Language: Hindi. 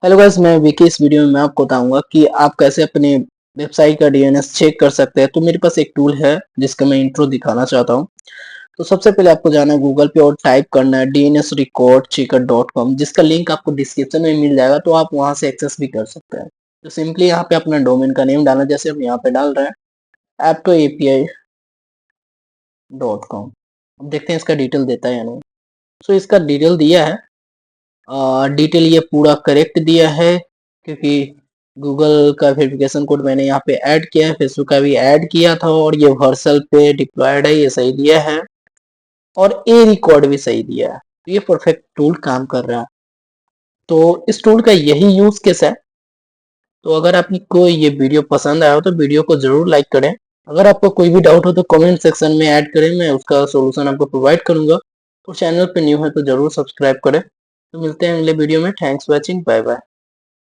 हेलो गाइस, मैं विकी। इस वीडियो में मैं आपको बताऊंगा कि आप कैसे अपने वेबसाइट का डीएनएस चेक कर सकते हैं। तो मेरे पास एक टूल है जिसका मैं इंट्रो दिखाना चाहता हूं। तो सबसे पहले आपको जाना है गूगल पे और टाइप करना है DNS Records Checker.com, जिसका लिंक आपको डिस्क्रिप्शन में मिल जाएगा। तो आप वहां से एक्सेस भी कर सकते हैं। तो सिंपली यहाँ पे अपना डोमेन का नेम डालना, जैसे हम यहाँ पे डाल रहे हैं aptoapi.com। अब देखते हैं इसका डिटेल देता है या नहीं। सो इसका डिटेल दिया है। डिटेल ये पूरा करेक्ट दिया है, क्योंकि गूगल का वेरिफिकेशन कोड मैंने यहाँ पे ऐड किया है, फेसबुक का भी ऐड किया था, और ये वर्सल पे डिप्लॉयड है, ये सही दिया है, और ए रिकॉर्ड भी सही दिया है। तो ये परफेक्ट टूल काम कर रहा है। तो इस टूल का यही यूज केस है। तो अगर आपको ये वीडियो पसंद आया हो तो वीडियो को जरूर लाइक करें। अगर आपको कोई भी डाउट हो तो कमेंट सेक्शन में ऐड करें, मैं उसका सोल्यूशन आपको प्रोवाइड करूंगा। तो चैनल पे न्यू है तो जरूर सब्सक्राइब करें। तो मिलते हैं अगले वीडियो में। Thanks watching, bye bye.